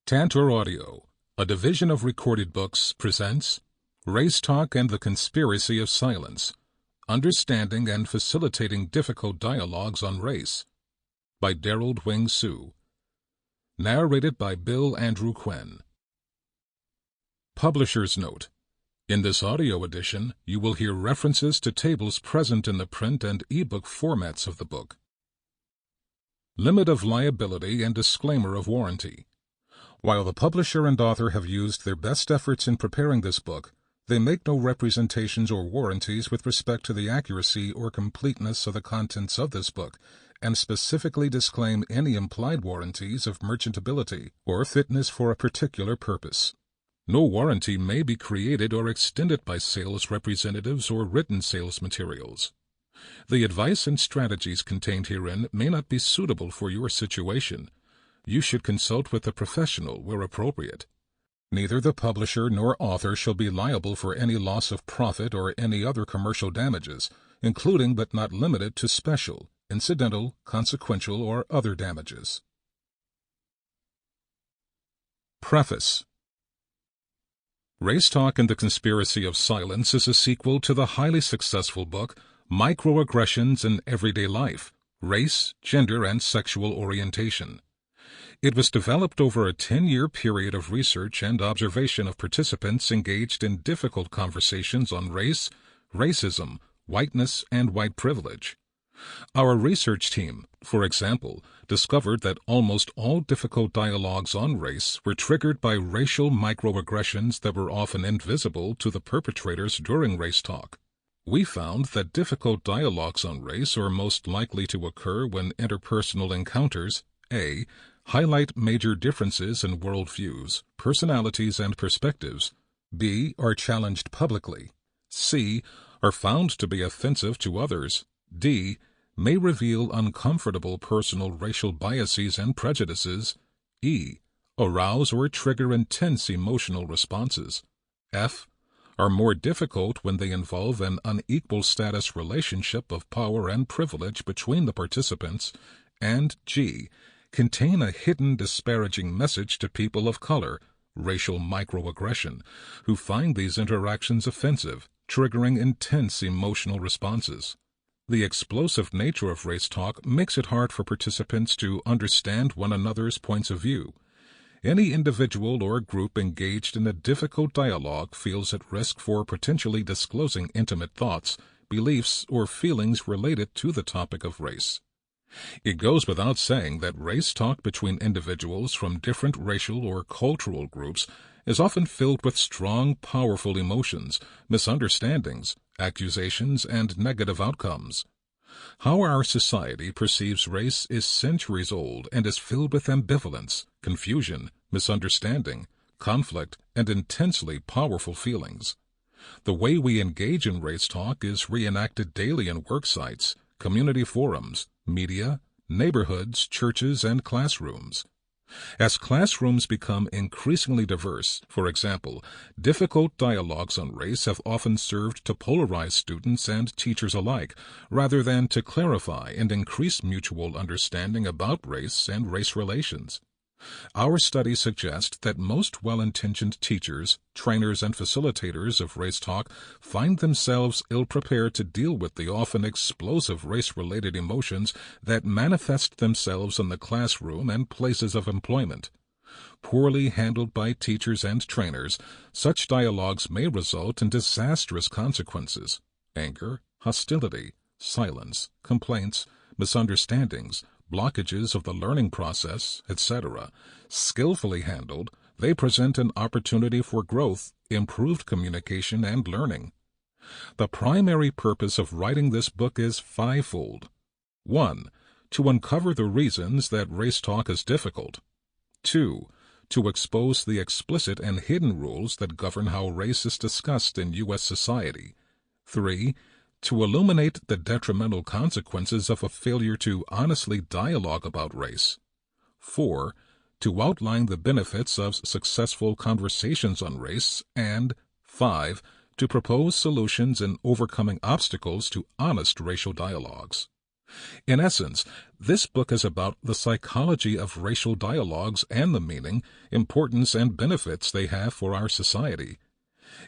Tantor Audio, a division of Recorded Books, presents Race Talk and the Conspiracy of Silence, Understanding and Facilitating Difficult Dialogues on Race, by Derald Wing Sue. Narrated by Bill Andrew Quinn. Publisher's Note: in this audio edition, you will hear references to tables present in the print and ebook formats of the book. Limit of liability and disclaimer of warranty. While the publisher and author have used their best efforts in preparing this book, they make no representations or warranties with respect to the accuracy or completeness of the contents of this book, and specifically disclaim any implied warranties of merchantability or fitness for a particular purpose. No warranty may be created or extended by sales representatives or written sales materials. The advice and strategies contained herein may not be suitable for your situation. You should consult with a professional where appropriate. Neither the publisher nor author shall be liable for any loss of profit or any other commercial damages, including but not limited to special, incidental, consequential, or other damages. Preface. Race Talk and the Conspiracy of Silence is a sequel to the highly successful book Microaggressions in Everyday Life, Race, Gender, and Sexual Orientation. It was developed over a 10-year period of research and observation of participants engaged in difficult conversations on race, racism, whiteness, and white privilege. Our research team, for example, discovered that almost all difficult dialogues on race were triggered by racial microaggressions that were often invisible to the perpetrators during race talk. We found that difficult dialogues on race are most likely to occur when interpersonal encounters a. highlight major differences in worldviews, personalities, and perspectives, b. are challenged publicly, c. are found to be offensive to others, d. may reveal uncomfortable personal racial biases and prejudices, e. arouse or trigger intense emotional responses, f. are more difficult when they involve an unequal status relationship of power and privilege between the participants, and g. contain a hidden disparaging message to people of color, racial microaggression, who find these interactions offensive, triggering intense emotional responses. The explosive nature of race talk makes it hard for participants to understand one another's points of view. Any individual or group engaged in a difficult dialogue feels at risk for potentially disclosing intimate thoughts, beliefs, or feelings related to the topic of race. It goes without saying that race talk between individuals from different racial or cultural groups is often filled with strong, powerful emotions, misunderstandings, accusations, and negative outcomes. How our society perceives race is centuries old and is filled with ambivalence, confusion, misunderstanding, conflict, and intensely powerful feelings. The way we engage in race talk is reenacted daily in work sites, community forums, media, neighborhoods, churches, and classrooms. As classrooms become increasingly diverse, for example, difficult dialogues on race have often served to polarize students and teachers alike, rather than to clarify and increase mutual understanding about race and race relations. Our studies suggest that most well-intentioned teachers, trainers, and facilitators of race talk find themselves ill-prepared to deal with the often explosive race-related emotions that manifest themselves in the classroom and places of employment. Poorly handled by teachers and trainers, such dialogues may result in disastrous consequences: anger, hostility, silence, complaints, misunderstandings, blockages of the learning process, etc. Skillfully handled, they present an opportunity for growth, improved communication, and learning. The primary purpose of writing this book is fivefold. 1. To uncover the reasons that race talk is difficult. 2. To expose the explicit and hidden rules that govern how race is discussed in U.S. society. 3. To illuminate the detrimental consequences of a failure to honestly dialogue about race. 4. To outline the benefits of successful conversations on race. And 5. To propose solutions in overcoming obstacles to honest racial dialogues. In essence, this book is about the psychology of racial dialogues and the meaning, importance, and benefits they have for our society.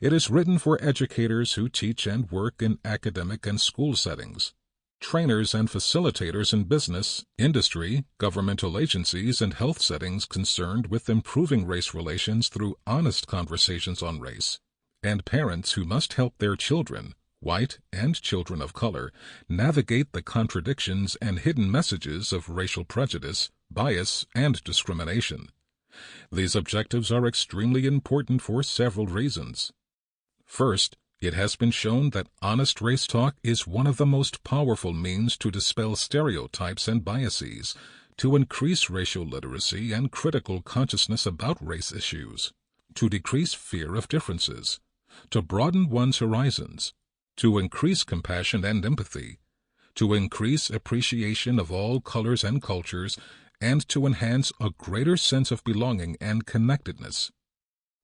It is written for educators who teach and work in academic and school settings, trainers and facilitators in business, industry, governmental agencies, and health settings concerned with improving race relations through honest conversations on race, and parents who must help their children, white and children of color, navigate the contradictions and hidden messages of racial prejudice, bias, and discrimination. These objectives are extremely important for several reasons. First, it has been shown that honest race talk is one of the most powerful means to dispel stereotypes and biases, to increase racial literacy and critical consciousness about race issues, to decrease fear of differences, to broaden one's horizons, to increase compassion and empathy, to increase appreciation of all colors and cultures, and to enhance a greater sense of belonging and connectedness.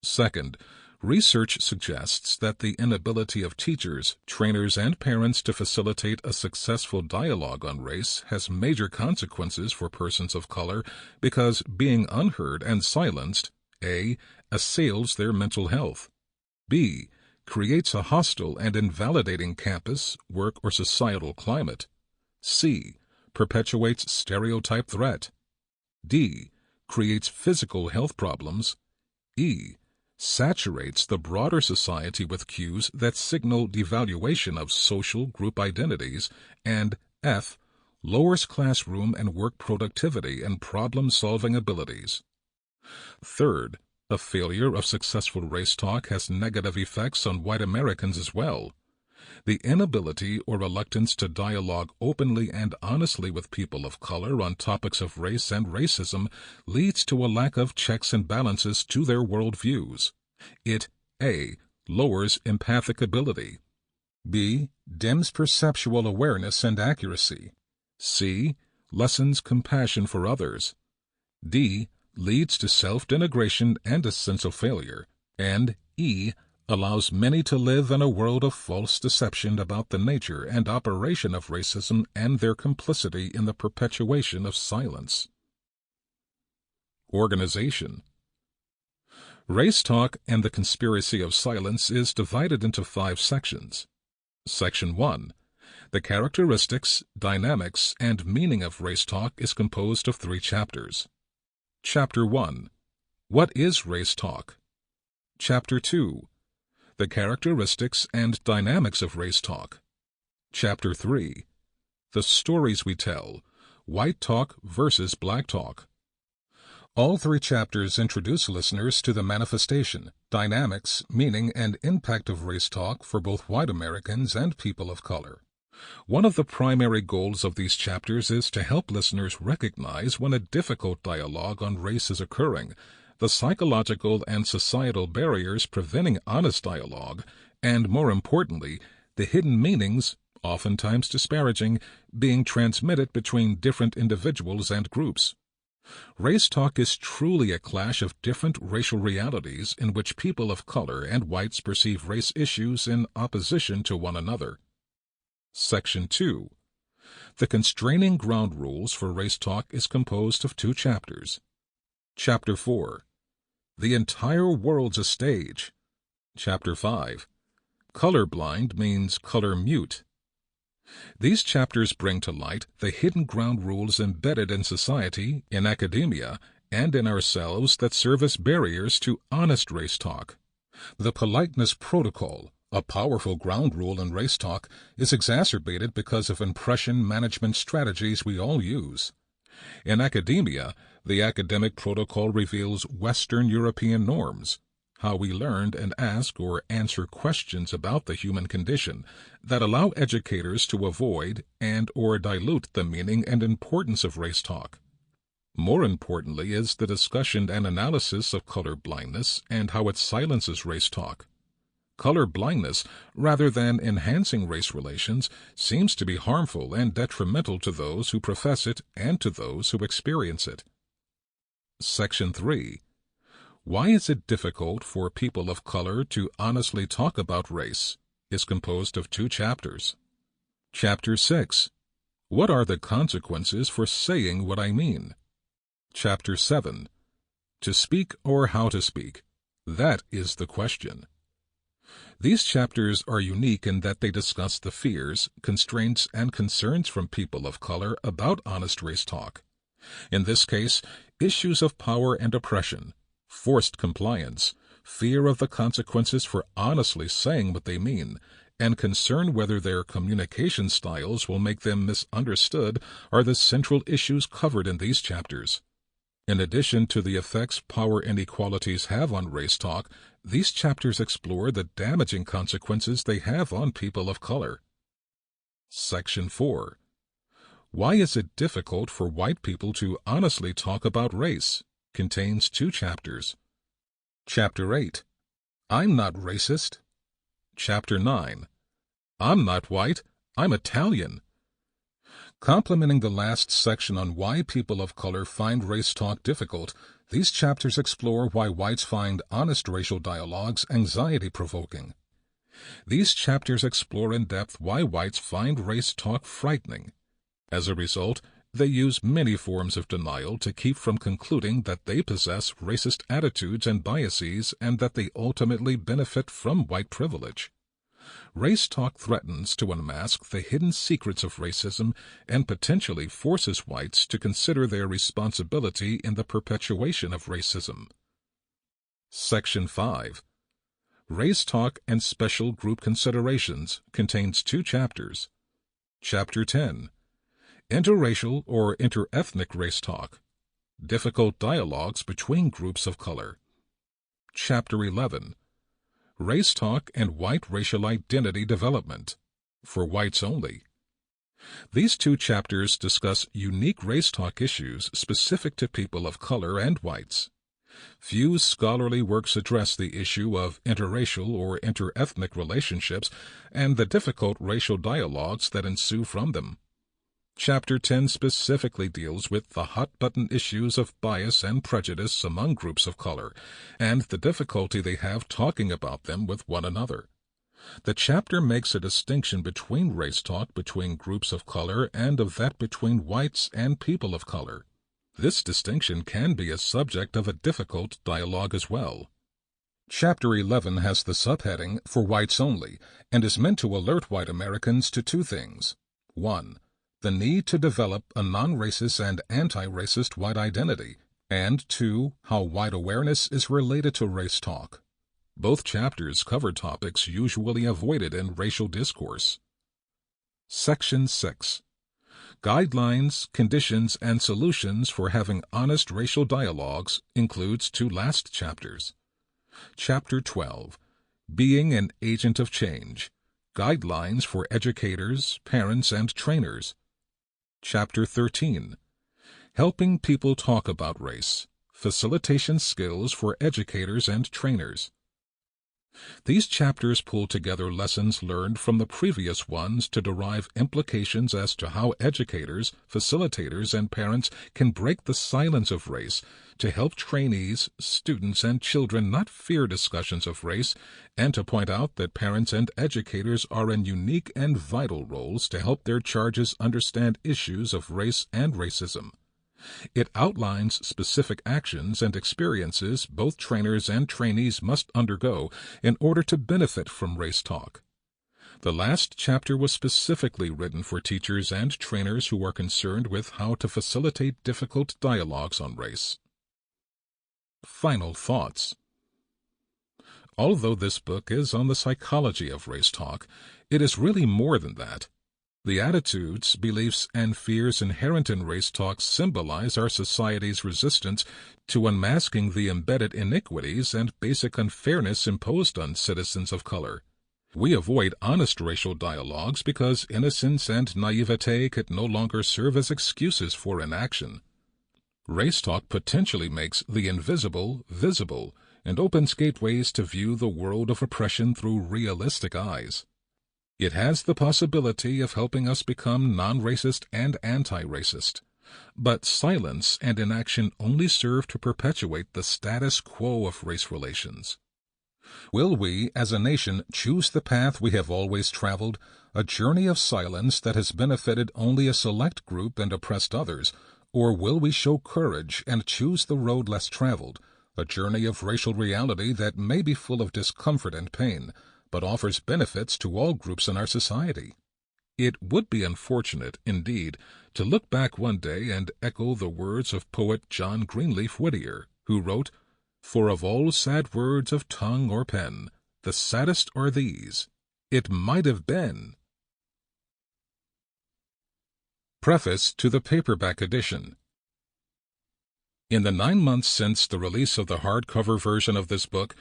Second, research suggests that the inability of teachers, trainers, and parents to facilitate a successful dialogue on race has major consequences for persons of color because being unheard and silenced, A, assails their mental health, B, creates a hostile and invalidating campus, work, or societal climate, C, perpetuates stereotype threat, D, creates physical health problems, E, saturates the broader society with cues that signal devaluation of social group identities, and F, lowers classroom and work productivity and problem-solving abilities. Third, a failure of successful race talk has negative effects on white Americans as well. The inability or reluctance to dialogue openly and honestly with people of color on topics of race and racism leads to a lack of checks and balances to their worldviews. It, A, lowers empathic ability, B, dims perceptual awareness and accuracy, C, lessens compassion for others, D, leads to self-denigration and a sense of failure, and E, allows many to live in a world of false deception about the nature and operation of racism and their complicity in the perpetuation of silence. Organization. Race talk and the conspiracy of silence is divided into 5 sections. Section 1. The characteristics, dynamics, and meaning of race talk is composed of 3 chapters. Chapter 1. What is race talk? Chapter 2. The characteristics and dynamics of race talk. Chapter 3. The stories we tell, white talk versus black talk. All 3 chapters introduce listeners to the manifestation, dynamics, meaning, and impact of race talk for both white Americans and people of color. One of the primary goals of these chapters is to help listeners recognize when a difficult dialogue on race is occurring, the psychological and societal barriers preventing honest dialogue, and, more importantly, the hidden meanings, oftentimes disparaging, being transmitted between different individuals and groups. Race talk is truly a clash of different racial realities in which people of color and whites perceive race issues in opposition to one another. Section 2. The constraining ground rules for race talk is composed of 2 chapters. Chapter 4. The entire world's a stage. Chapter 5. Colorblind means color mute. These chapters bring to light the hidden ground rules embedded in society, in academia, and in ourselves that serve as barriers to honest race talk. The politeness protocol, a powerful ground rule in race talk, is exacerbated because of impression management strategies we all use. In academia, the academic protocol reveals Western European norms, how we learned and ask or answer questions about the human condition that allow educators to avoid and or dilute the meaning and importance of race talk. More importantly is the discussion and analysis of color blindness and how it silences race talk. Color blindness, rather than enhancing race relations, seems to be harmful and detrimental to those who profess it and to those who experience it. Section 3. Why is it difficult for people of color to honestly talk about race? Is composed of 2 chapters. Chapter 6. What are the consequences for saying what I mean? Chapter 7. To speak or how to speak? That is the question. These chapters are unique in that they discuss the fears, constraints, and concerns from people of color about honest race talk. In this case, issues of power and oppression, forced compliance, fear of the consequences for honestly saying what they mean, and concern whether their communication styles will make them misunderstood are the central issues covered in these chapters. In addition to the effects power inequalities have on race talk, these chapters explore the damaging consequences they have on people of color. Section 4. Why is it difficult for white people to honestly talk about race? Contains 2 chapters. Chapter 8. I'm not racist. Chapter 9. I'm not white, I'm Italian. Complementing the last section on why people of color find race talk difficult, these chapters explore why whites find honest racial dialogues anxiety-provoking. These chapters explore in depth why whites find race talk frightening. As a result, they use many forms of denial to keep from concluding that they possess racist attitudes and biases and that they ultimately benefit from white privilege. Race talk threatens to unmask the hidden secrets of racism and potentially forces whites to consider their responsibility in the perpetuation of racism. Section 5. Race Talk and Special Group Considerations contains 2 chapters. Chapter 10. Interracial or interethnic race talk. Difficult dialogues between groups of color. Chapter 11. Race Talk and White Racial Identity Development, for whites only. These 2 chapters discuss unique race talk issues specific to people of color and whites. Few scholarly works address the issue of interracial or interethnic relationships and the difficult racial dialogues that ensue from them. Chapter 10 specifically deals with the hot-button issues of bias and prejudice among groups of color, and the difficulty they have talking about them with one another. The chapter makes a distinction between race talk between groups of color and of that between whites and people of color. This distinction can be a subject of a difficult dialogue as well. Chapter 11 has the subheading "For Whites Only" and is meant to alert white Americans to 2 things. 1. The need to develop a non-racist and anti-racist white identity, and 2. How white awareness is related to race talk. Both chapters cover topics usually avoided in racial discourse. Section 6. Guidelines, Conditions, and Solutions for Having Honest Racial Dialogues includes 2 last chapters. Chapter 12. Being an Agent of Change. Guidelines for Educators, Parents, and Trainers. Chapter 13. Helping People Talk About Race. Facilitation Skills for Educators and Trainers. These chapters pull together lessons learned from the previous ones to derive implications as to how educators, facilitators, and parents can break the silence of race to help trainees, students, and children not fear discussions of race, and to point out that parents and educators are in unique and vital roles to help their charges understand issues of race and racism. It outlines specific actions and experiences both trainers and trainees must undergo in order to benefit from race talk. The last chapter was specifically written for teachers and trainers who are concerned with how to facilitate difficult dialogues on race. Final thoughts. Although this book is on the psychology of race talk, it is really more than that. The attitudes, beliefs, and fears inherent in race talk symbolize our society's resistance to unmasking the embedded iniquities and basic unfairness imposed on citizens of color. We avoid honest racial dialogues because innocence and naivete could no longer serve as excuses for inaction. Race talk potentially makes the invisible visible and opens gateways to view the world of oppression through realistic eyes. It has the possibility of helping us become non-racist and anti-racist. But silence and inaction only serve to perpetuate the status quo of race relations. Will we, as a nation, choose the path we have always traveled, a journey of silence that has benefited only a select group and oppressed others, or will we show courage and choose the road less traveled, a journey of racial reality that may be full of discomfort and pain, but offers benefits to all groups in our society? It would be unfortunate, indeed, to look back one day and echo the words of poet John Greenleaf Whittier, who wrote, "For of all sad words of tongue or pen, the saddest are these, 'It might have been.'" Preface to the paperback edition. In the 9 months since the release of the hardcover version of this book,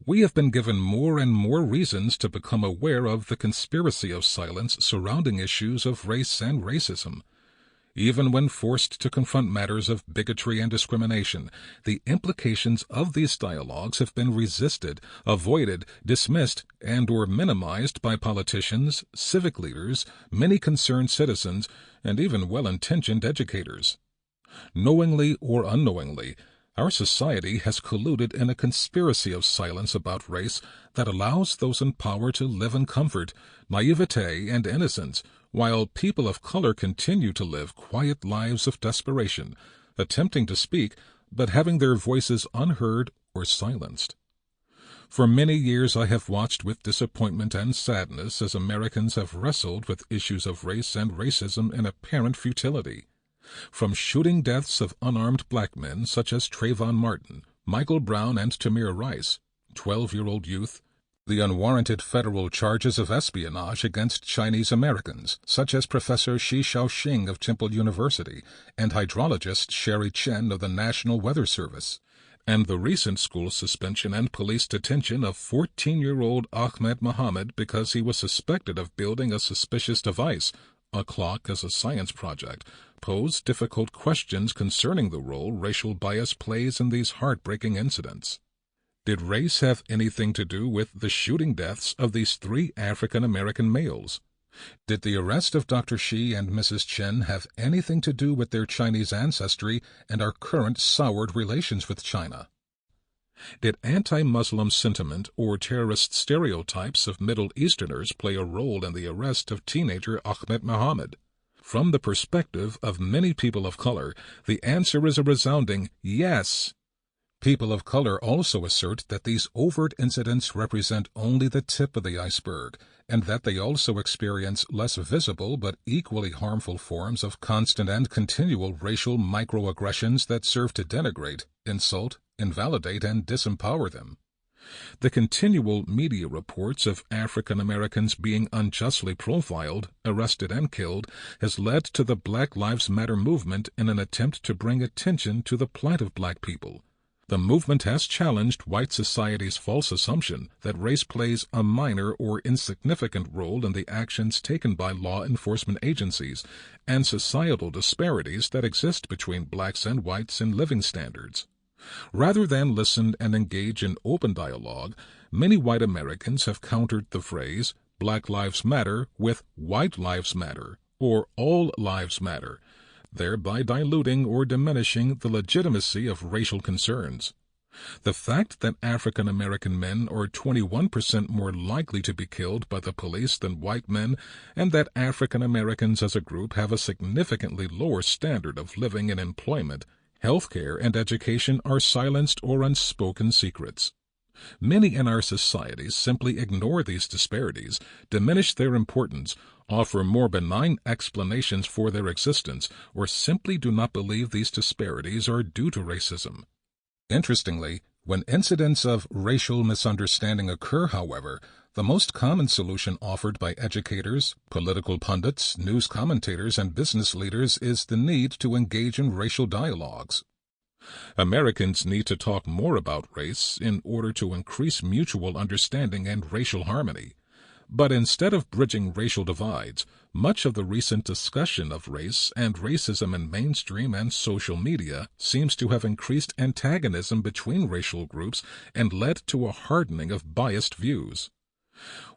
we have been given more and more reasons to become aware of the conspiracy of silence surrounding issues of race and racism. Even when forced to confront matters of bigotry and discrimination, the implications of these dialogues have been resisted, avoided, dismissed, and/or minimized by politicians, civic leaders, many concerned citizens, and even well-intentioned educators. Knowingly or unknowingly, our society has colluded in a conspiracy of silence about race that allows those in power to live in comfort, naivete, and innocence, while people of color continue to live quiet lives of desperation, attempting to speak, but having their voices unheard or silenced. For many years I have watched with disappointment and sadness as Americans have wrestled with issues of race and racism in apparent futility. From shooting deaths of unarmed black men such as Trayvon Martin, Michael Brown, and Tamir Rice, 12-year-old youth, the unwarranted federal charges of espionage against Chinese Americans, such as Professor Shi Shaoxing of Temple University and hydrologist Sherry Chen of the National Weather Service, and the recent school suspension and police detention of 14-year-old Ahmed Mohammed because he was suspected of building a suspicious device, a clock as a science project, pose difficult questions concerning the role racial bias plays in these heartbreaking incidents. Did race have anything to do with the shooting deaths of these 3 African-American males? Did the arrest of Dr. Shi and Mrs. Chen have anything to do with their Chinese ancestry and our current soured relations with China? Did anti-Muslim sentiment or terrorist stereotypes of Middle Easterners play a role in the arrest of teenager Ahmed Mohammed? From the perspective of many people of color, the answer is a resounding yes. People of color also assert that these overt incidents represent only the tip of the iceberg, and that they also experience less visible but equally harmful forms of constant and continual racial microaggressions that serve to denigrate, insult, invalidate, and disempower them. The continual media reports of African Americans being unjustly profiled, arrested, and killed has led to the Black Lives Matter movement in an attempt to bring attention to the plight of black people. The movement has challenged white society's false assumption that race plays a minor or insignificant role in the actions taken by law enforcement agencies and societal disparities that exist between blacks and whites in living standards. Rather than listen and engage in open dialogue, many white Americans have countered the phrase Black Lives Matter with White Lives Matter or All Lives Matter, thereby diluting or diminishing the legitimacy of racial concerns. The fact that African American men are 21% more likely to be killed by the police than white men, and that African Americans as a group have a significantly lower standard of living and employment, healthcare, and education are silenced or unspoken secrets. Many in our societies simply ignore these disparities, diminish their importance, offer more benign explanations for their existence, or simply do not believe these disparities are due to racism. Interestingly, when incidents of racial misunderstanding occur, however, the most common solution offered by educators, political pundits, news commentators, and business leaders is the need to engage in racial dialogues. Americans need to talk more about race in order to increase mutual understanding and racial harmony. But instead of bridging racial divides, much of the recent discussion of race and racism in mainstream and social media seems to have increased antagonism between racial groups and led to a hardening of biased views.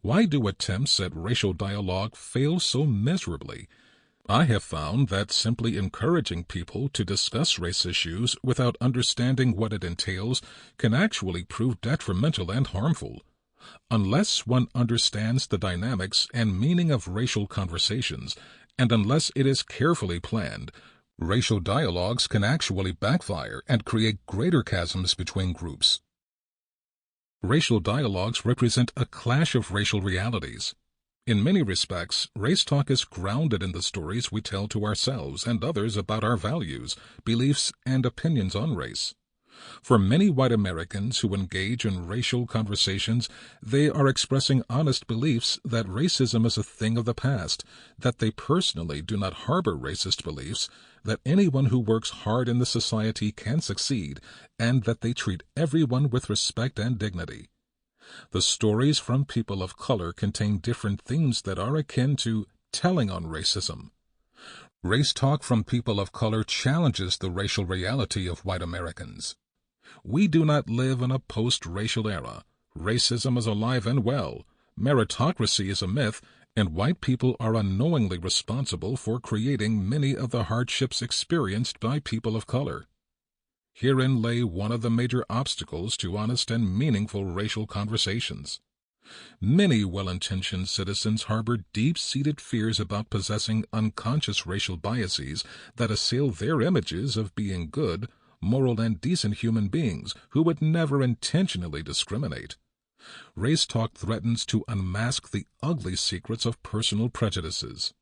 Why do attempts at racial dialogue fail so miserably? I have found that simply encouraging people to discuss race issues without understanding what it entails can actually prove detrimental and harmful. Unless one understands the dynamics and meaning of racial conversations, and unless it is carefully planned, racial dialogues can actually backfire and create greater chasms between groups. Racial dialogues represent a clash of racial realities. In many respects, race talk is grounded in the stories we tell to ourselves and others about our values, beliefs, and opinions on race. For many white Americans who engage in racial conversations, they are expressing honest beliefs that racism is a thing of the past, that they personally do not harbor racist beliefs, that anyone who works hard in the society can succeed, and that they treat everyone with respect and dignity. The stories from people of color contain different themes that are akin to telling on racism. Race talk from people of color challenges the racial reality of white Americans. We do not live in a post-racial era. Racism is alive and well. Meritocracy is a myth, and white people are unknowingly responsible for creating many of the hardships experienced by people of color. Herein lay one of the major obstacles to honest and meaningful racial conversations. Many well-intentioned citizens harbor deep-seated fears about possessing unconscious racial biases that assail their images of being good, moral, and decent human beings who would never intentionally discriminate. Race talk threatens to unmask the ugly secrets of personal prejudices.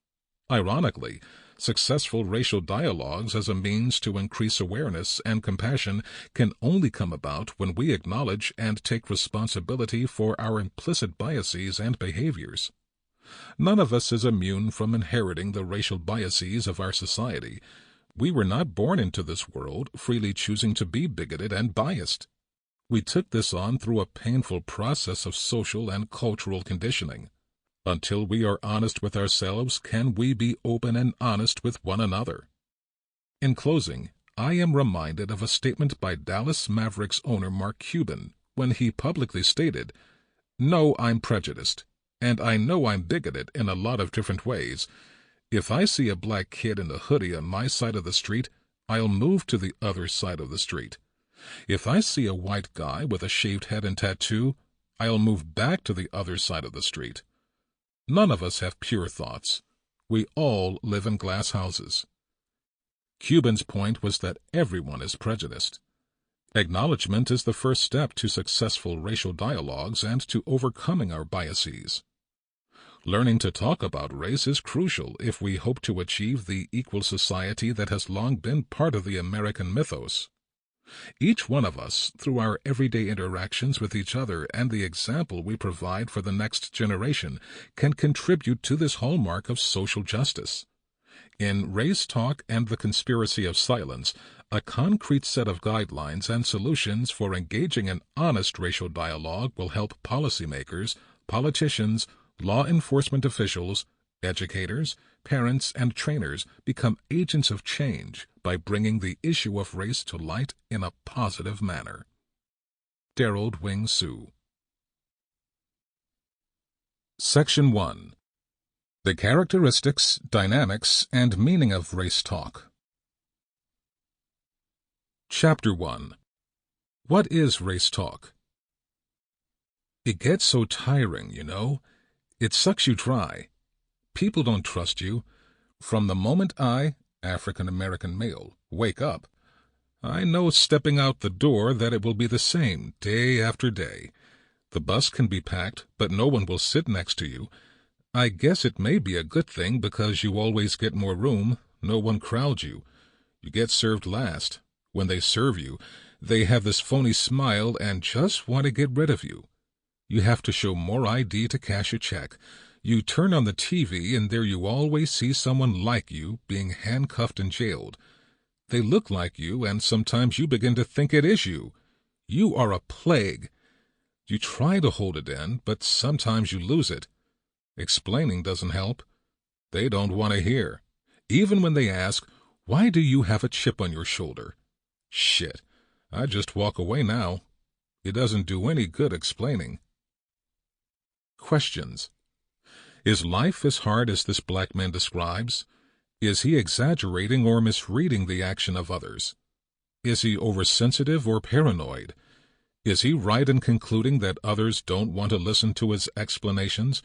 Ironically, successful racial dialogues as a means to increase awareness and compassion can only come about when we acknowledge and take responsibility for our implicit biases and behaviors. None of us is immune from inheriting the racial biases of our society. We were not born into this world freely choosing to be bigoted and biased. We took this on through a painful process of social and cultural conditioning. Until we are honest with ourselves, can we be open and honest with one another? In closing, I am reminded of a statement by Dallas Mavericks owner Mark Cuban when he publicly stated, "No, I'm prejudiced, and I know I'm bigoted in a lot of different ways. If I see a black kid in a hoodie on my side of the street, I'll move to the other side of the street. If I see a white guy with a shaved head and tattoo, I'll move back to the other side of the street." None of us have pure thoughts. We all live in glass houses. Cuban's point was that everyone is prejudiced. Acknowledgement is the first step to successful racial dialogues and to overcoming our biases. Learning to talk about race is crucial if we hope to achieve the equal society that has long been part of the American mythos. Each one of us, through our everyday interactions with each other and the example we provide for the next generation, can contribute to this hallmark of social justice. In Race Talk and the Conspiracy of Silence, a concrete set of guidelines and solutions for engaging in honest racial dialogue will help policymakers, politicians, law enforcement officials, educators, parents, and trainers become agents of change by bringing the issue of race to light in a positive manner. Derald Wing Sue. Section 1. The Characteristics, Dynamics, and Meaning of Race Talk. Chapter 1. What is race talk? It gets so tiring, you know. It sucks you dry. People don't trust you. From the moment I, African-American male, wake up, I know stepping out the door that it will be the same day after day. The bus can be packed, but no one will sit next to you. I guess it may be a good thing because you always get more room, no one crowds you. You get served last. When they serve you, they have this phony smile and just want to get rid of you. You have to show more ID to cash a check. You turn on the TV and there you always see someone like you being handcuffed and jailed. They look like you and sometimes you begin to think it is you. You are a plague. You try to hold it in, but sometimes you lose it. Explaining doesn't help. They don't want to hear. Even when they ask, "Why do you have a chip on your shoulder?" Shit, I just walk away now. It doesn't do any good explaining. Questions. Is life as hard as this black man describes? Is he exaggerating or misreading the action of others? Is he oversensitive or paranoid? Is he right in concluding that others don't want to listen to his explanations?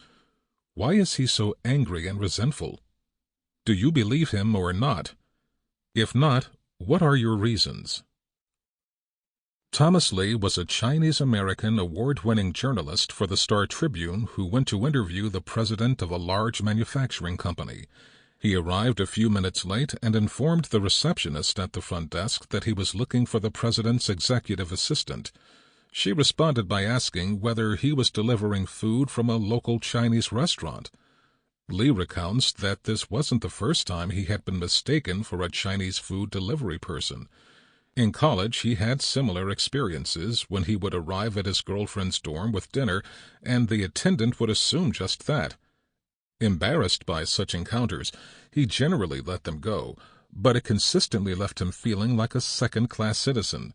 Why is he so angry and resentful? Do you believe him or not? If not, what are your reasons? Thomas Lee was a Chinese-American award-winning journalist for the Star Tribune who went to interview the president of a large manufacturing company. He arrived a few minutes late and informed the receptionist at the front desk that he was looking for the president's executive assistant. She responded by asking whether he was delivering food from a local Chinese restaurant. Lee recounts that this wasn't the first time he had been mistaken for a Chinese food delivery person. In college, he had similar experiences when he would arrive at his girlfriend's dorm with dinner, and the attendant would assume just that. Embarrassed by such encounters, he generally let them go, but it consistently left him feeling like a second-class citizen.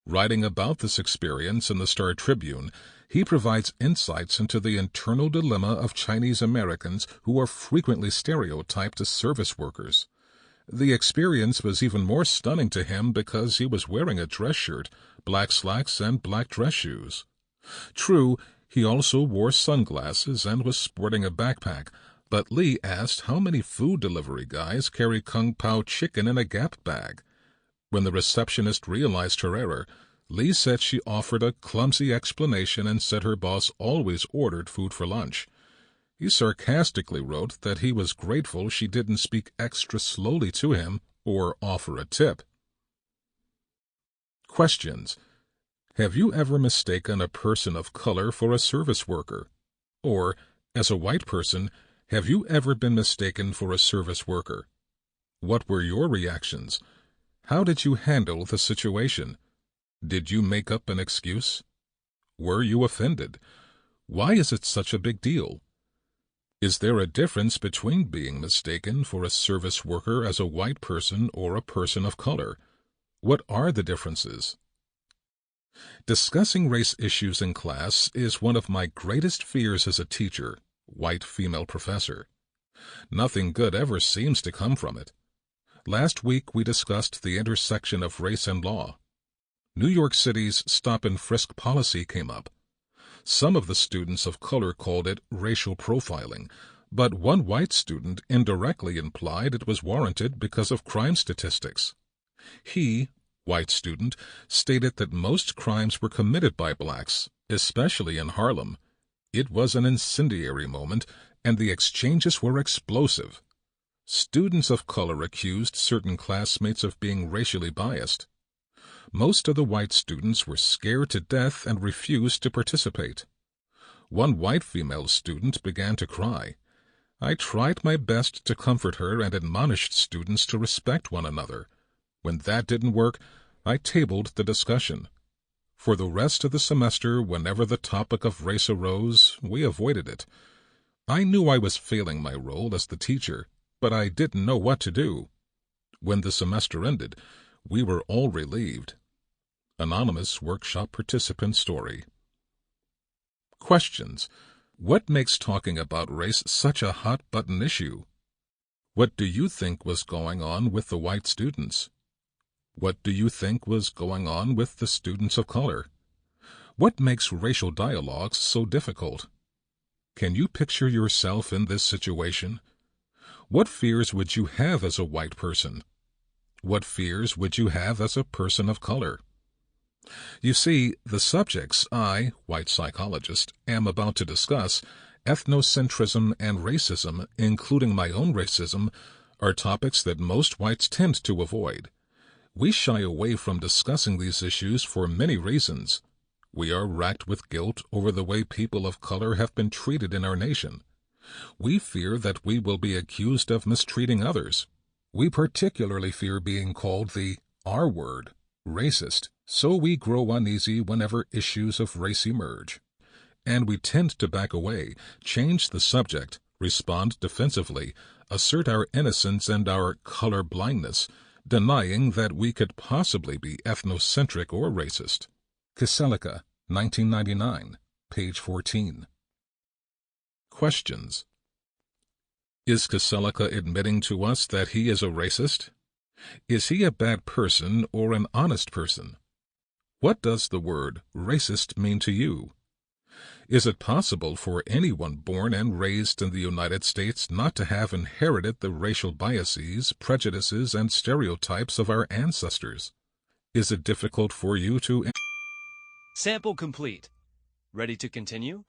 Writing about this experience in the Star Tribune, he provides insights into the internal dilemma of Chinese Americans who are frequently stereotyped as service workers. The experience was even more stunning to him because he was wearing a dress shirt, black slacks, and black dress shoes. True, he also wore sunglasses and was sporting a backpack, but Lee asked how many food delivery guys carry Kung Pao chicken in a Gap bag. When the receptionist realized her error, Lee said she offered a clumsy explanation and said her boss always ordered food for lunch. He sarcastically wrote that he was grateful she didn't speak extra slowly to him or offer a tip. Questions. Have you ever mistaken a person of color for a service worker? Or, as a white person, have you ever been mistaken for a service worker? What were your reactions? How did you handle the situation? Did you make up an excuse? Were you offended? Why is it such a big deal? Is there a difference between being mistaken for a service worker as a white person or a person of color? What are the differences? Discussing race issues in class is one of my greatest fears as a teacher, white female professor. Nothing good ever seems to come from it. Last week we discussed the intersection of race and law. New York City's stop-and-frisk policy came up. Some of the students of color called it racial profiling, but one white student indirectly implied it was warranted because of crime statistics. He, white student, stated that most crimes were committed by blacks, especially in Harlem. It was an incendiary moment, and the exchanges were explosive. Students of color accused certain classmates of being racially biased. Most of the white students were scared to death and refused to participate. One white female student began to cry. I tried my best to comfort her and admonished students to respect one another. When that didn't work, I tabled the discussion. For the rest of the semester, whenever the topic of race arose, we avoided it. I knew I was failing my role as the teacher, but I didn't know what to do. When the semester ended, we were all relieved. Anonymous workshop participant story. Questions. What makes talking about race such a hot-button issue? What do you think was going on with the white students? What do you think was going on with the students of color? What makes racial dialogues so difficult? Can you picture yourself in this situation? What fears would you have as a white person? What fears would you have as a person of color? You see, the subjects I, white psychologist, am about to discuss, ethnocentrism and racism, including my own racism, are topics that most whites tend to avoid. We shy away from discussing these issues for many reasons. We are racked with guilt over the way people of color have been treated in our nation. We fear that we will be accused of mistreating others. We particularly fear being called the R word, racist, so we grow uneasy whenever issues of race emerge. And we tend to back away, change the subject, respond defensively, assert our innocence and our color blindness, denying that we could possibly be ethnocentric or racist. Kiselica, 1999, page 14. Questions. Is Kiselica admitting to us that he is a racist? Is he a bad person or an honest person? What does the word racist mean to you? Is it possible for anyone born and raised in the United States not to have inherited the racial biases, prejudices, and stereotypes of our ancestors? Is it difficult for you to... Sample complete. Ready to continue?